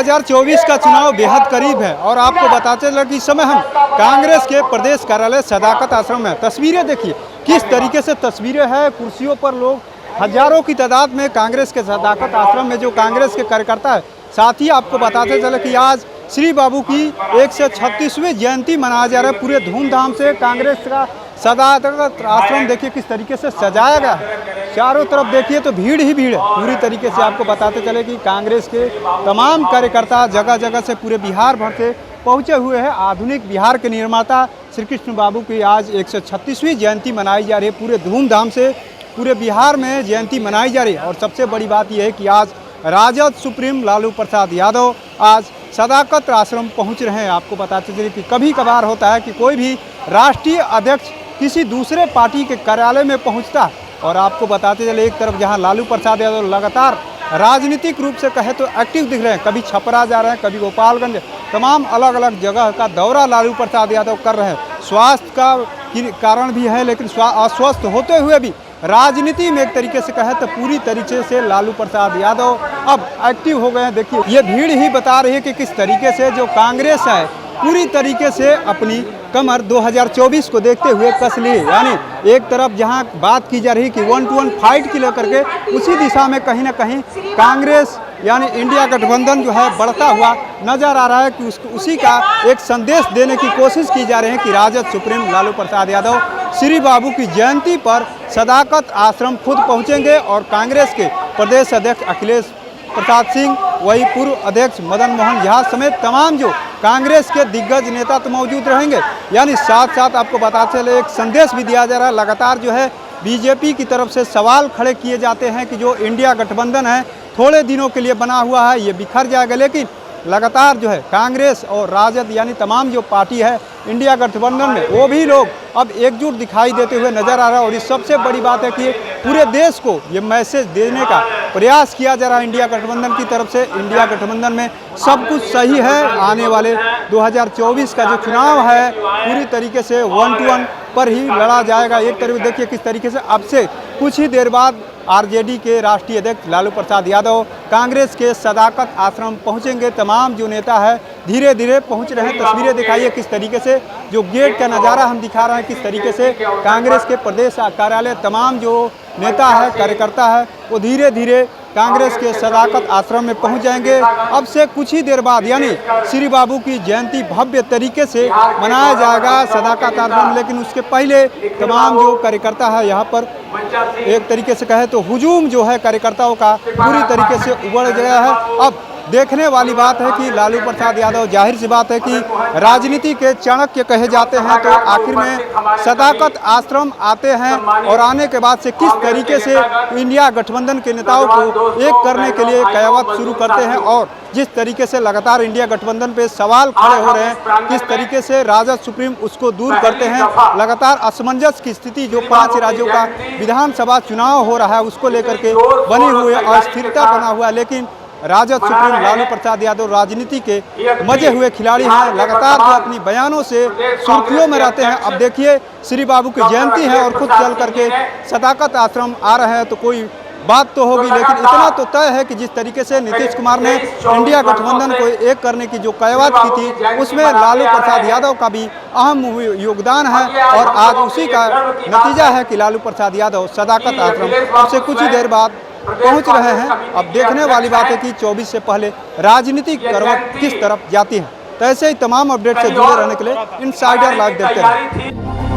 2024 का चुनाव बेहद करीब है और आपको बताते चला कि इस समय हम कांग्रेस के प्रदेश कार्यालय सदाकत आश्रम में तस्वीरें देखिए किस तरीके से तस्वीरें हैं। कुर्सियों पर लोग हजारों की तादाद में कांग्रेस के सदाकत आश्रम में जो कांग्रेस के कार्यकर्ता है। साथ ही आपको बताते चले कि आज श्री बाबू की 136वीं जयंती मनाया जा रहा है। पूरे धूमधाम से कांग्रेस का सदाकत आश्रम देखिए किस तरीके से सजाया गया है। चारों तरफ देखिए तो भीड़ ही भीड़ है। पूरी तरीके से आपको बताते चले कि कांग्रेस के तमाम कार्यकर्ता जगह जगह से पूरे बिहार भर से पहुंचे हुए हैं। आधुनिक बिहार के निर्माता श्री कृष्ण बाबू की आज 136वीं जयंती मनाई जा रही है। पूरे धूमधाम से पूरे बिहार में जयंती मनाई जा रही है। और सबसे बड़ी बात यह है कि आज राजद सुप्रीम लालू प्रसाद यादव आज सदाकत आश्रम पहुंच रहे हैं। आपको बताते चलिए कि कभी कभार होता है कि कोई भी राष्ट्रीय अध्यक्ष किसी दूसरे पार्टी के कार्यालय में पहुंचता है। और आपको बताते चले एक तरफ जहां लालू प्रसाद यादव लगातार राजनीतिक रूप से कहे तो एक्टिव दिख रहे हैं, कभी छपरा जा रहे हैं, कभी गोपालगंज, तमाम अलग अलग जगह का दौरा लालू प्रसाद यादव कर रहे हैं। स्वास्थ्य का कारण भी है, लेकिन अस्वस्थ होते हुए भी राजनीति में एक तरीके से कहे तो पूरी तरीके से लालू प्रसाद यादव अब एक्टिव हो गए हैं। देखिए ये भीड़ ही बता रही है कि किस तरीके से जो कांग्रेस है पूरी तरीके से अपनी कमर 2024 को देखते हुए कस ली। यानी एक तरफ जहां बात की जा रही कि 1-to-1 फाइट की लेकर के उसी दिशा में कहीं ना कहीं कांग्रेस यानी इंडिया गठबंधन जो है बढ़ता हुआ नजर आ रहा है कि उसी का एक संदेश देने की कोशिश की जा रही है कि राजद सुप्रीम लालू प्रसाद यादव श्री बाबू की जयंती पर सदाकत आश्रम खुद पहुंचेंगे और कांग्रेस के प्रदेश अध्यक्ष अखिलेश प्रसाद सिंह, वही पूर्व अध्यक्ष मदन मोहन झा समेत तमाम जो कांग्रेस के दिग्गज नेता तो मौजूद रहेंगे। यानी साथ साथ आपको बताते चले एक संदेश भी दिया जा रहा है। लगातार जो है बीजेपी की तरफ से सवाल खड़े किए जाते हैं कि जो इंडिया गठबंधन है थोड़े दिनों के लिए बना हुआ है, ये बिखर जाएगा। लेकिन लगातार जो है कांग्रेस और राजद यानी तमाम जो पार्टी है इंडिया गठबंधन में वो भी लोग अब एकजुट दिखाई देते हुए नजर आ रहा है। और इस सबसे बड़ी बात है कि पूरे देश को ये मैसेज देने का प्रयास किया जा रहा है इंडिया गठबंधन की तरफ से। इंडिया गठबंधन में सब कुछ सही है। आने वाले 2024 का जो चुनाव है पूरी तरीके से 1-to-1 पर ही लड़ा जाएगा। एक तरफ देखिए किस तरीके से अब से कुछ ही देर बाद आरजेडी के राष्ट्रीय अध्यक्ष लालू प्रसाद यादव कांग्रेस के सदाकत आश्रम पहुंचेंगे। तमाम जो नेता है धीरे धीरे पहुंच रहे हैं। तस्वीरें दिखाइए किस तरीके से जो गेट का नज़ारा हम दिखा रहे हैं, किस तरीके से कांग्रेस के प्रदेश कार्यालय तमाम जो नेता है कार्यकर्ता है वो धीरे धीरे कांग्रेस के सदाकत आश्रम में पहुंच जाएंगे। अब से कुछ ही देर बाद यानी श्री बाबू की जयंती भव्य तरीके से मनाया जाएगा सदाकत आश्रम। लेकिन उसके पहले तमाम जो कार्यकर्ता है यहाँ पर एक तरीके से कहे तो हुजूम जो है कार्यकर्ताओं का पूरी तरीके से उबड़ गया है। अब देखने वाली बात है कि लालू प्रसाद यादव, जाहिर सी बात है कि राजनीति के चाणक्य कहे जाते हैं, तो आखिर में सदाकत आश्रम आते हैं और आने के बाद से किस तरीके से इंडिया गठबंधन के नेताओं को एक करने के लिए कयावत शुरू करते हैं। और जिस तरीके से लगातार इंडिया गठबंधन पे सवाल खड़े हो रहे हैं, किस तरीके से राजद सुप्रीम उसको दूर करते हैं। लगातार असमंजस की स्थिति जो 5 राज्यों का विधानसभा चुनाव हो रहा है उसको लेकर के बनी हुई है, अस्थिरता बना हुआ है। लेकिन राजद सुप्रीम लालू प्रसाद यादव राजनीति के मजे हुए खिलाड़ी हैं। लगातार जो अपनी बयानों से सुर्खियों में रहते हैं। अब देखिए श्री बाबू की जयंती है और खुद चल करके सदाकत आश्रम आ रहे हैं तो कोई बात तो होगी। लेकिन इतना तो तय है कि जिस तरीके से नीतीश कुमार ने इंडिया गठबंधन को एक करने की जो कयावत की थी उसमें लालू प्रसाद यादव का भी अहम योगदान है। और आज उसी का नतीजा है कि लालू प्रसाद यादव सदाकत आश्रम से कुछ ही देर बाद पहुंच रहे हैं। अब देखने वाली बात है कि 24 से पहले राजनीतिक करवट किस तरफ जाती है। तो ऐसे ही तमाम अपडेट से जुड़े रहने के लिए इनसाइडर लाइव देखते हैं।